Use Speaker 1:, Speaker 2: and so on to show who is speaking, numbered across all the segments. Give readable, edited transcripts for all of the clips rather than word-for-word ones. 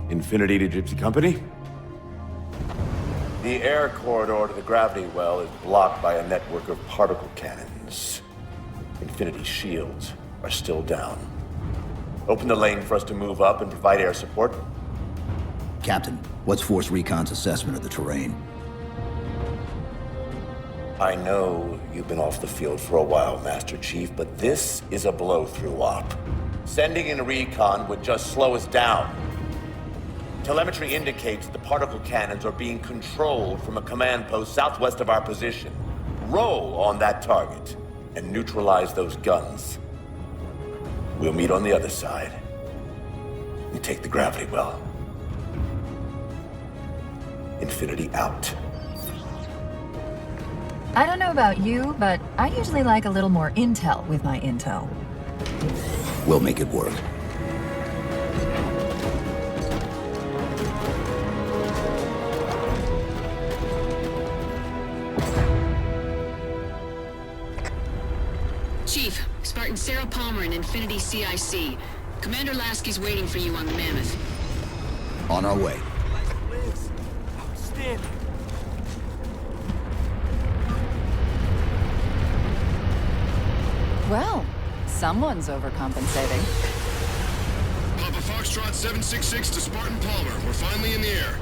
Speaker 1: Infinity to Gypsy Company? The air corridor to the gravity well is blocked by a network of particle cannons. Infinity's shields are still down. Open the lane for us to move up and provide air support.
Speaker 2: Captain, what's Force Recon's assessment of the terrain?
Speaker 1: I know you've been off the field for a while, Master Chief, but this is a blow-through op. Sending in a recon would just slow us down. Telemetry indicates the particle cannons are being controlled from a command post southwest of our position. Roll on that target and neutralize those guns. We'll meet on the other side and take the gravity well. Infinity out.
Speaker 3: I don't know about you, but I usually like a little more intel with my intel.
Speaker 2: We'll make it work.
Speaker 4: Chief, Spartan Sarah Palmer in Infinity CIC. Commander Lasky's waiting for you on the Mammoth.
Speaker 2: On our way.
Speaker 5: Liz, outstanding.
Speaker 3: Well, someone's overcompensating.
Speaker 6: Papa Foxtrot 766 to Spartan Palmer. We're finally in the air.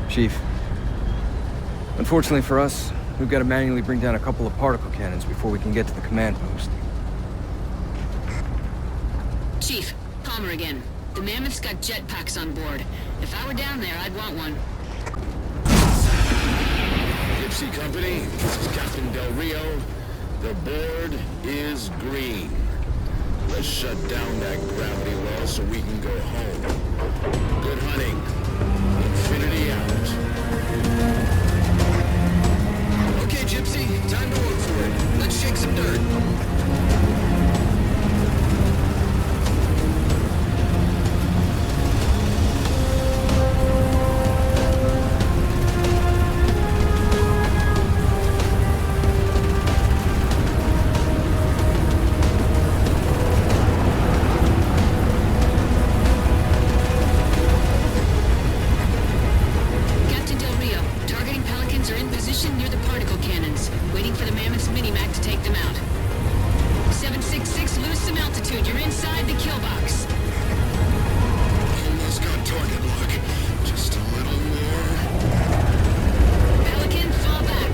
Speaker 7: Chief. Unfortunately for us, we've got to manually bring down a couple of particle cannons before we can get to the command post.
Speaker 4: Chief, Palmer again. The Mammoth's got jetpacks on board. If I were down there, I'd want one.
Speaker 6: Gypsy Company, this is Captain Del Rio. The board is green. Let's shut down that gravity well so we can go home. Good hunting. Infinity out. Okay, Gypsy, time to work for it. Let's shake some dirt.
Speaker 4: Captain Del Rio, targeting Pelicans are in position near the particle cannons, waiting for the Mammoth's mini-mac to take them out. 766, lose some altitude. You're inside the kill box.
Speaker 6: Almost got target lock. Just a little more.
Speaker 4: Pelican, fall back.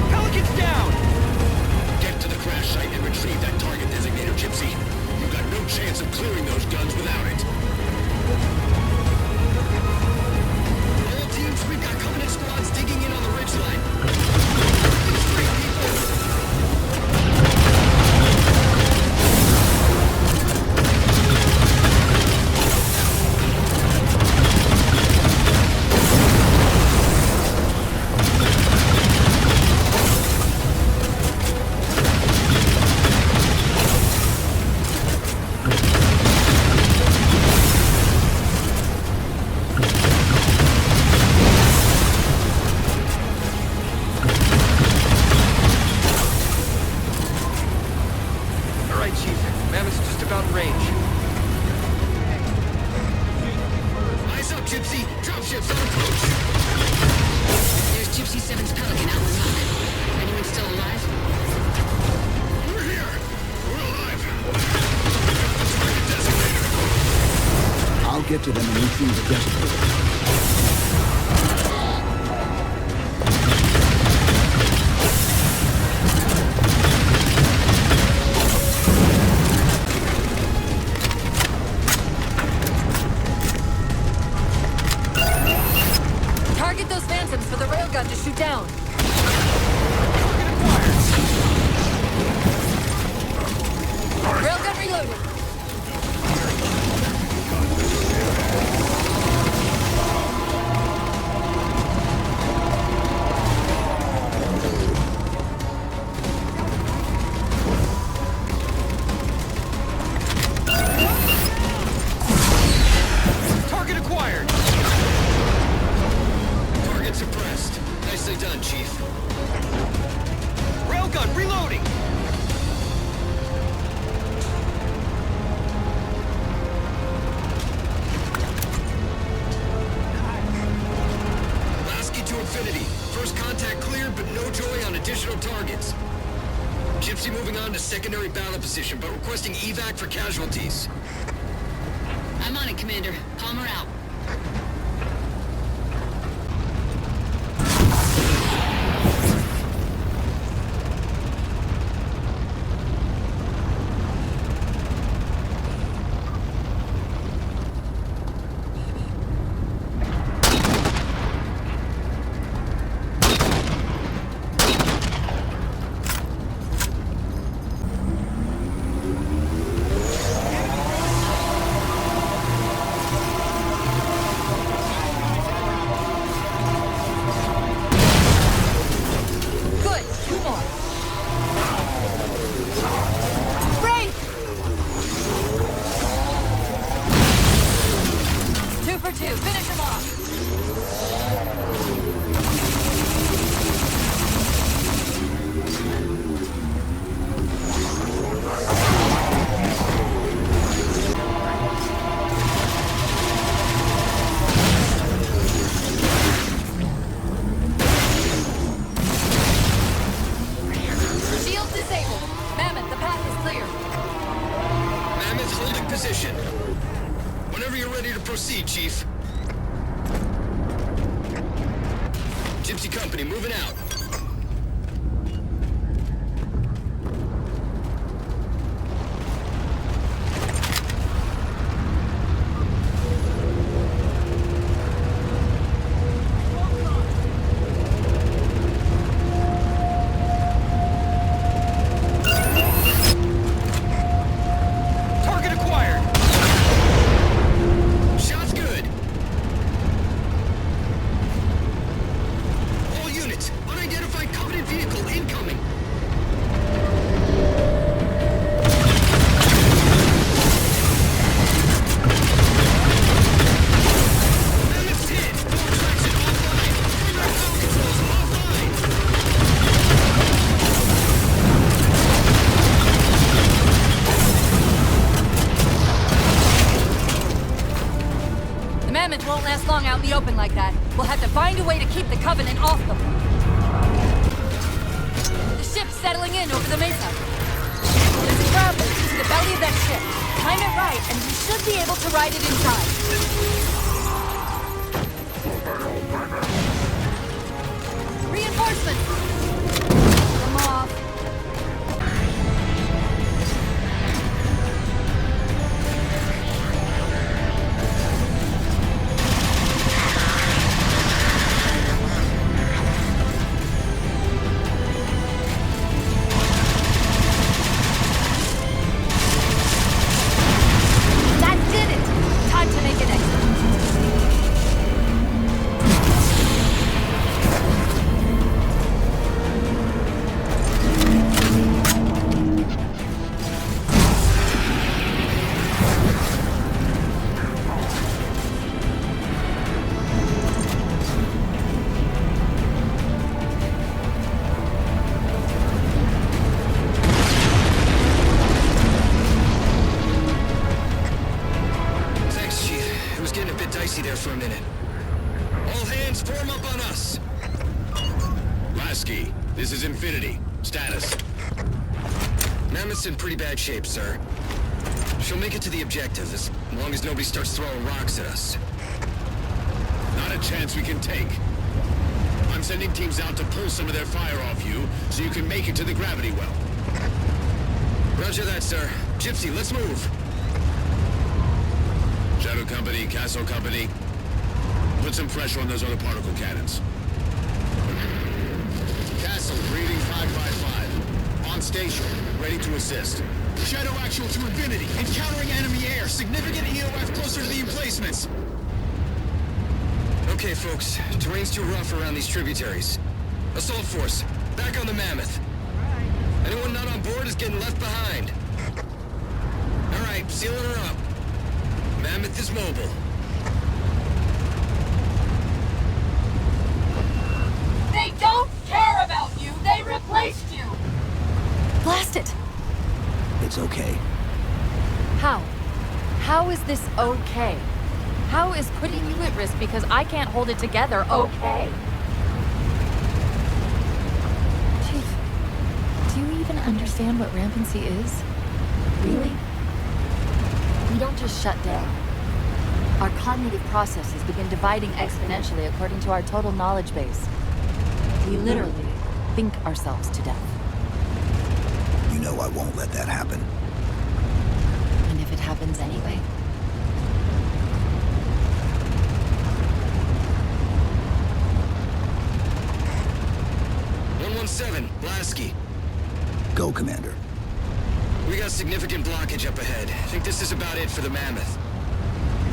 Speaker 5: Pelican's down!
Speaker 6: Get to the crash site and retrieve that target designator, Gypsy. You've got no chance of clearing those guns without it. All teams, we've got Covenant squads digging in on the ridgeline. Straight people.
Speaker 7: All right, Chief. Mammoth's just about in range.
Speaker 6: Eyes up, Gypsy. Dropships on approach.
Speaker 4: There's Gypsy 7's Pelican out in front. Anyone still alive?
Speaker 6: We're here. We're alive. The target designator.
Speaker 2: I'll get to them and retrieve the designator.
Speaker 3: Target those phantoms for the railgun to shoot down. Railgun reloaded.
Speaker 8: Infinity. First contact cleared, but no joy on additional targets. Gypsy moving on to secondary battle position, but requesting evac for casualties.
Speaker 4: I'm on it, Commander. Palmer out.
Speaker 8: Proceed, Chief. Gypsy Company, moving out.
Speaker 3: Won't last long out in the open like that. We'll have to find a way to keep the Covenant off them. The ship's settling in over the mesa. There's a ground bridge to the belly of that ship. Time it right, and we should be able to ride it inside. Reinforcements! Come off.
Speaker 8: There for a minute. All hands form up on us.
Speaker 6: Lasky, this is Infinity. Status.
Speaker 8: Mammoth's in pretty bad shape, sir. She'll make it to the objective as long as nobody starts throwing rocks at us.
Speaker 6: Not a chance we can take. I'm sending teams out to pull some of their fire off you so you can make it to the gravity well.
Speaker 8: Roger that, sir. Gypsy, let's move.
Speaker 6: Shadow Company, Castle Company, put some pressure on those other particle cannons. Castle, reading 555. On station, ready to assist.
Speaker 9: Shadow actual to Infinity. Encountering enemy air. Significant EOF closer to the emplacements.
Speaker 8: Okay, folks. Terrain's too rough around these tributaries. Assault force, back on the Mammoth. Anyone not on board is getting left behind. All right, sealing her up. Mammoth is mobile.
Speaker 3: They don't care about you! They replaced you! Blast it!
Speaker 2: It's okay.
Speaker 3: How? How is this okay? How is putting you at risk because I can't hold it together okay? understand what rampancy is? Really? We don't just shut down. Our cognitive processes begin dividing exponentially according to our total knowledge base. We literally think ourselves to death.
Speaker 2: You know I won't let that happen.
Speaker 3: And if it happens anyway?
Speaker 8: Seven, Lasky.
Speaker 2: Go, Commander.
Speaker 8: We got significant blockage up ahead. I think this is about it for the Mammoth.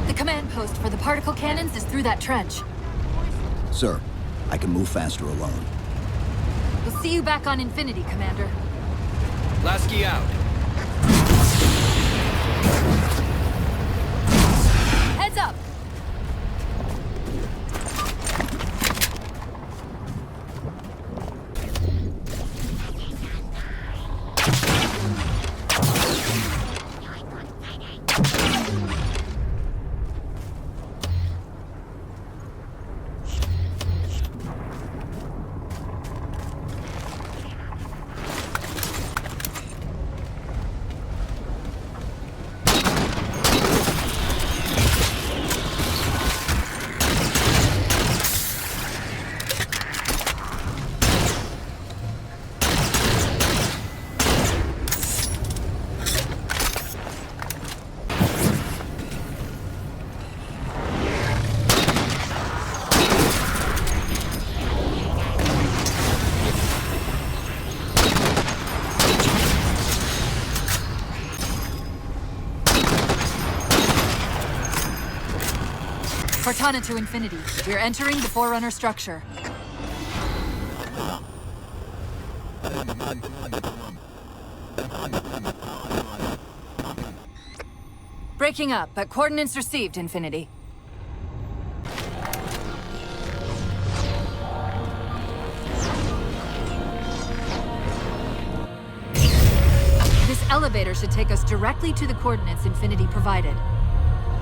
Speaker 3: The command post for the particle cannons is through that trench.
Speaker 2: Sir, I can move faster alone.
Speaker 3: We'll see you back on Infinity, Commander.
Speaker 5: Lasky out.
Speaker 3: Heads up! Cortana to Infinity. We're entering the Forerunner structure. Breaking up, but coordinates received, Infinity. This elevator should take us directly to the coordinates Infinity provided.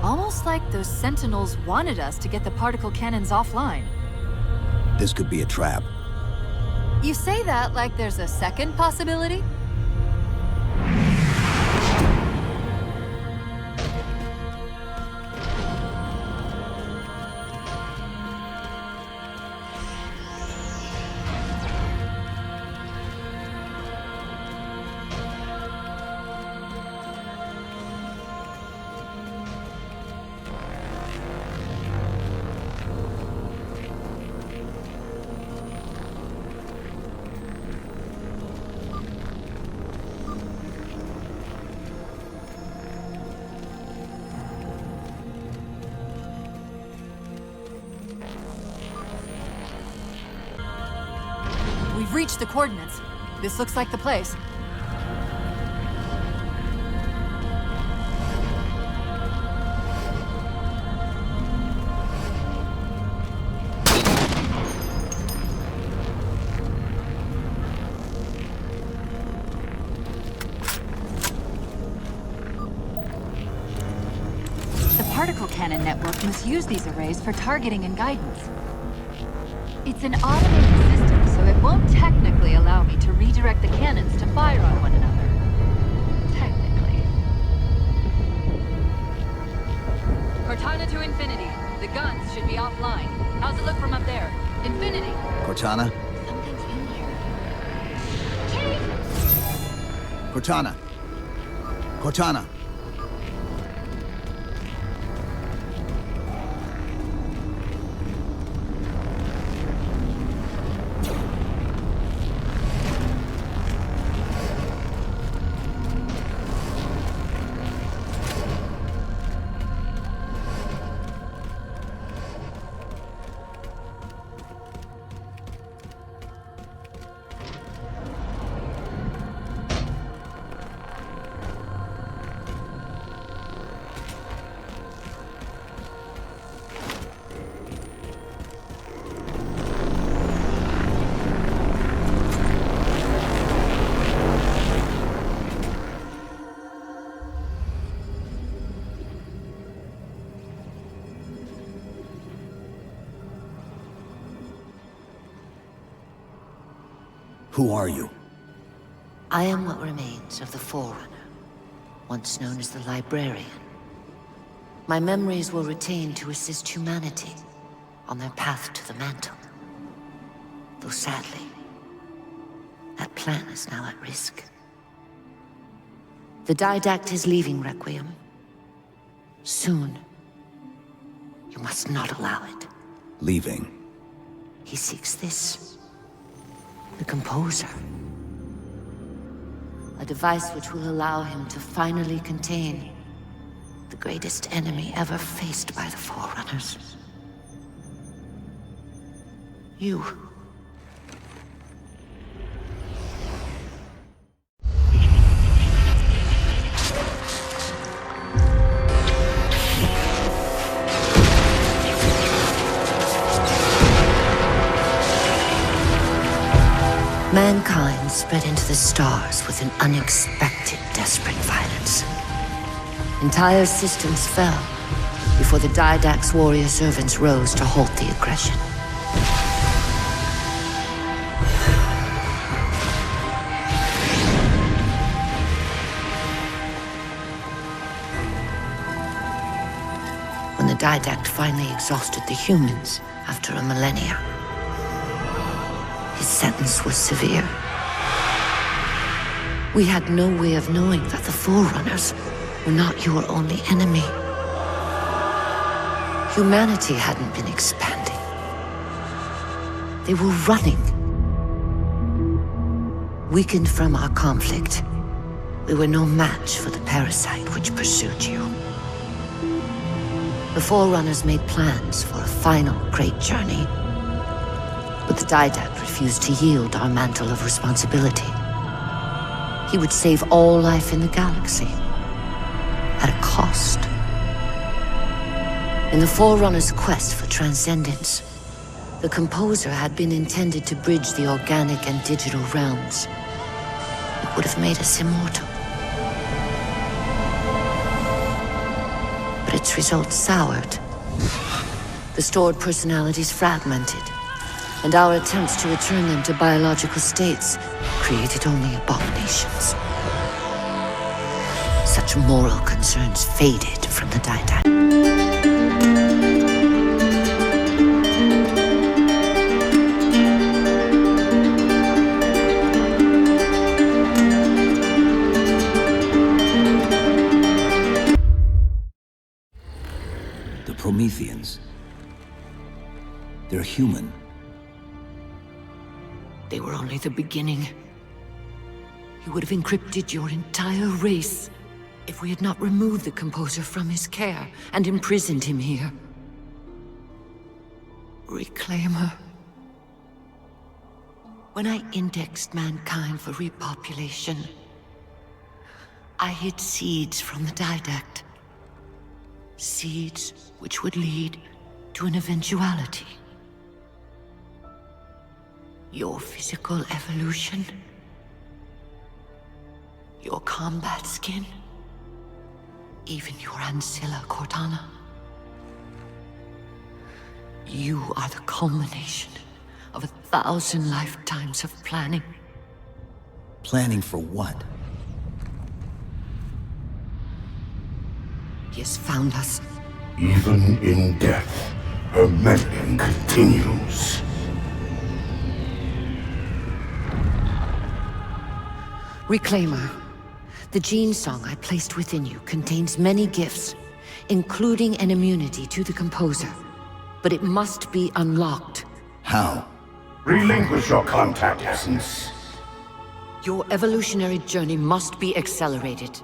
Speaker 3: Almost like those Sentinels wanted us to get the particle cannons offline.
Speaker 2: This could be a trap.
Speaker 3: You say that like there's a second possibility? We've reached the coordinates. This looks like the place. The particle cannon network must use these arrays for targeting and guidance. It's an automated system, so it won't technically allow me to redirect the cannons to fire on one another. Technically. Cortana to Infinity. The guns should be offline. How's it look from up there? Infinity.
Speaker 2: Cortana?
Speaker 3: Something's in here.
Speaker 2: Cortana! Cortana! Who are you?
Speaker 10: I am what remains of the Forerunner, once known as the Librarian. My memories were retained to assist humanity on their path to the mantle. Though sadly, that plan is now at risk. The Didact is leaving Requiem. Soon. You must not allow it.
Speaker 2: Leaving?
Speaker 10: He seeks this. The Composer. A device which will allow him to finally contain the greatest enemy ever faced by the Forerunners. You. Mankind spread into the stars with an unexpected, desperate violence. Entire systems fell before the Didact's warrior servants rose to halt the aggression. When the Didact finally exhausted the humans after a millennia, his sentence was severe. We had no way of knowing that the Forerunners were not your only enemy. Humanity hadn't been expanding. They were running. Weakened from our conflict, we were no match for the parasite which pursued you. The Forerunners made plans for a final great journey, but the Didact refused to yield our mantle of responsibility. He would save all life in the galaxy, at a cost. In the Forerunners' quest for transcendence, the Composer had been intended to bridge the organic and digital realms. It would have made us immortal. But its results soured. The stored personalities fragmented, and our attempts to return them to biological states created only abominations. Such moral concerns faded from the Didact.
Speaker 2: The Prometheans. They're human.
Speaker 10: They were only the beginning. He would have encrypted your entire race if we had not removed the Composer from his care and imprisoned him here. Reclaimer. When I indexed mankind for repopulation, I hid seeds from the Didact. Seeds which would lead to an eventuality. Your physical evolution. Your combat skin. Even your ancilla Cortana. You are the culmination of 1,000 lifetimes of planning.
Speaker 2: Planning for what?
Speaker 10: He has found us.
Speaker 11: Even in death, her meddling continues.
Speaker 10: Reclaimer. The gene song I placed within you contains many gifts, including an immunity to the Composer. But it must be unlocked.
Speaker 2: How?
Speaker 11: Relinquish your contact essence.
Speaker 10: Your evolutionary journey must be accelerated.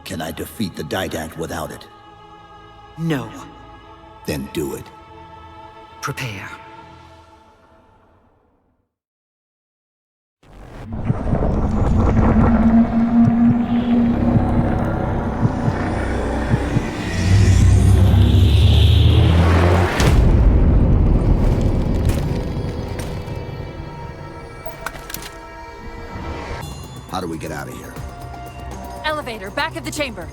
Speaker 2: Can I defeat the Didact without it?
Speaker 10: No.
Speaker 2: Then do it.
Speaker 10: Prepare.
Speaker 2: How do we get out of here?
Speaker 3: Elevator, back of the chamber.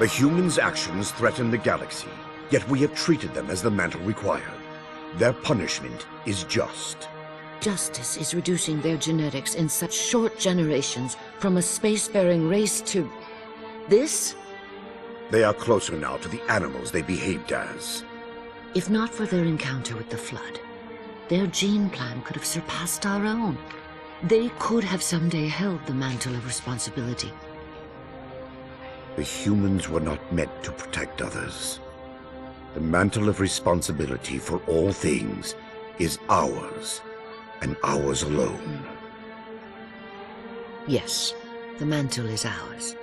Speaker 12: The humans' actions threaten the galaxy, yet we have treated them as the mantle required. Their punishment is just.
Speaker 10: Justice is reducing their genetics in such short generations from a spacefaring race to... this?
Speaker 12: They are closer now to the animals they behaved as.
Speaker 10: If not for their encounter with the Flood, their gene plan could have surpassed our own. They could have someday held the mantle of responsibility.
Speaker 12: The humans were not meant to protect others. The mantle of responsibility for all things is ours, and ours alone.
Speaker 10: Yes, the mantle is ours.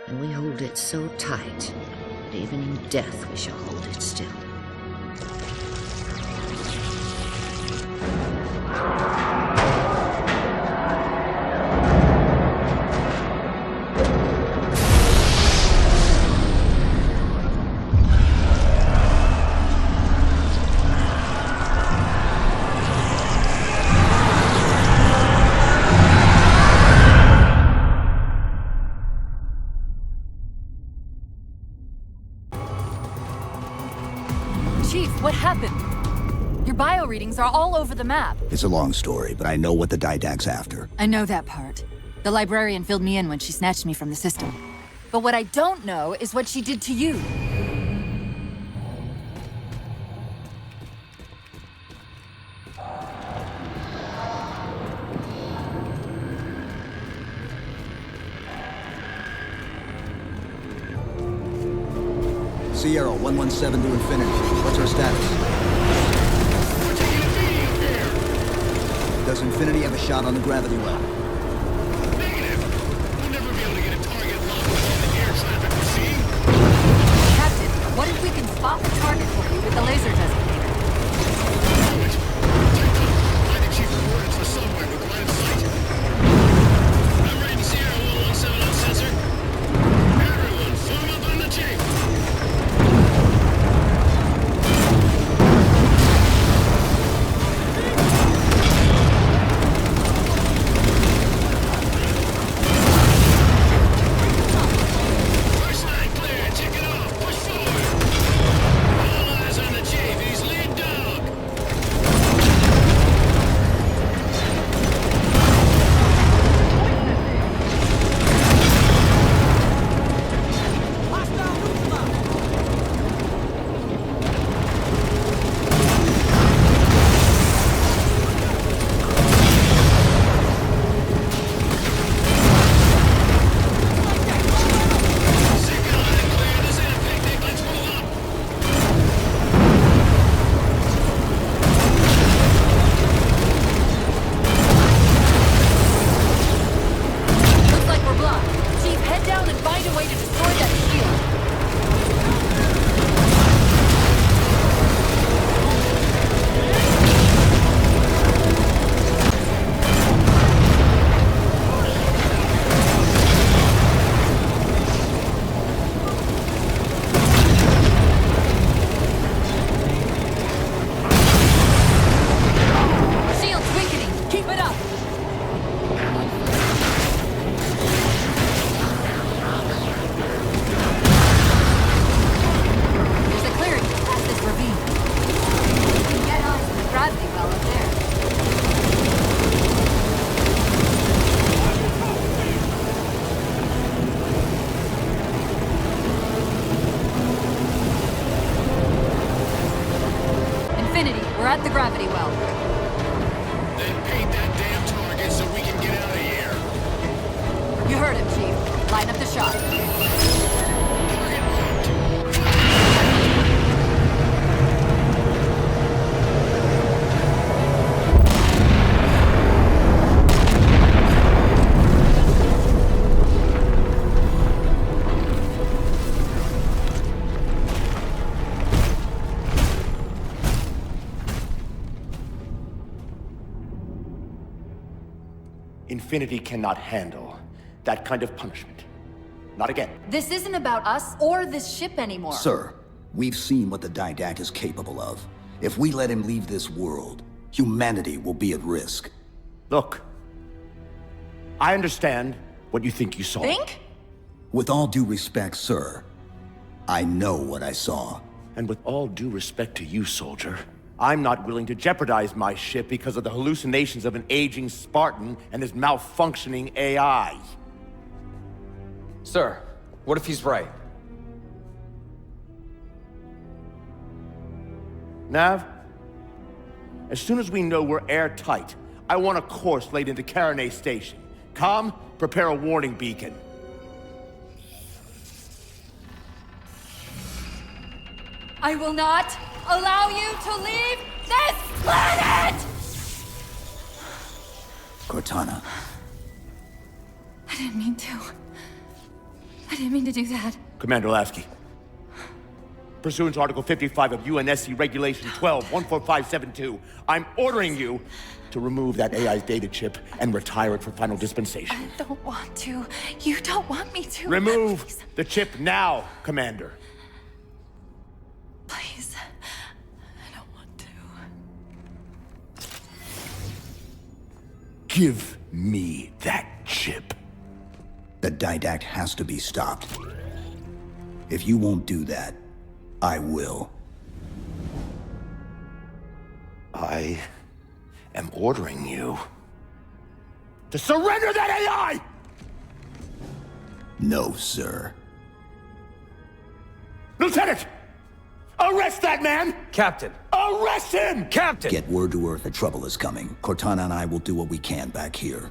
Speaker 10: And we hold it so tight that even in death we shall hold it still.
Speaker 3: Chief, what happened? Your bio readings are all over the map.
Speaker 2: It's a long story, but I know what the Didact's after.
Speaker 3: I know that part. The librarian filled me in when she snatched me from the system. But what I don't know is what she did to you.
Speaker 2: Sierra 117 to Infinity. What's our status?
Speaker 6: We're taking a beating up here.
Speaker 2: Does Infinity have a shot on the gravity well?
Speaker 6: Negative. We'll never be able to get a target locked with all the air traffic we're seeing.
Speaker 3: Captain, what if we can spot the target for you with the laser designator?
Speaker 6: Do it. Take cover. Find the chief coordinates for somewhere with line of sight. I'm reading Sierra 117 on sensor. Everyone, form up on the chief. First line clear. Check it off. Push forward. All eyes on the chief. He's lead dog. Second line clear. This ain't a picnic. Let's move up.
Speaker 3: Looks like we're blocked. Chief, head down and find a way to destroy that shield. Shield's weakening. Keep it up. There's a clearing past this ravine. We can get onto the gravity well up there. Infinity, we're at the gravity well.
Speaker 6: Then paint that damn target so we can get out of here.
Speaker 3: You heard him, Chief. Line up the shot.
Speaker 6: Target marked.
Speaker 1: Infinity cannot handle that kind of punishment. Not again.
Speaker 3: This isn't about us or this ship anymore.
Speaker 2: Sir, we've seen what the Didact is capable of. If we let him leave this world, humanity will be at risk.
Speaker 1: Look, I understand what you think you saw.
Speaker 3: Think?
Speaker 2: With all due respect, sir, I know what I saw.
Speaker 1: And with all due respect to you, soldier, I'm not willing to jeopardize my ship because of the hallucinations of an aging Spartan and his malfunctioning AI.
Speaker 5: Sir, what if he's right?
Speaker 1: Nav, as soon as we know we're airtight, I want a course laid into Caranay Station. Com, prepare a warning beacon.
Speaker 3: I will not allow you to leave this planet!
Speaker 2: Cortana.
Speaker 3: I didn't mean to. I didn't mean to do that.
Speaker 1: Commander Lasky, pursuant to Article 55 of UNSC Regulation 12-14572, I'm ordering you to remove that AI's data chip and retire it for final dispensation.
Speaker 3: I don't want to. You don't want me to.
Speaker 1: Remove
Speaker 3: Please.
Speaker 1: the chip now, Commander.
Speaker 3: Please. I don't want to.
Speaker 1: Give me that chip.
Speaker 2: The Didact has to be stopped. If you won't do that, I will.
Speaker 1: I am ordering you to surrender that AI!
Speaker 2: No, sir.
Speaker 1: Lieutenant! Arrest that man!
Speaker 5: Captain!
Speaker 1: Arrest him!
Speaker 5: Captain!
Speaker 2: Get word to Earth that trouble is coming. Cortana and I will do what we can back here.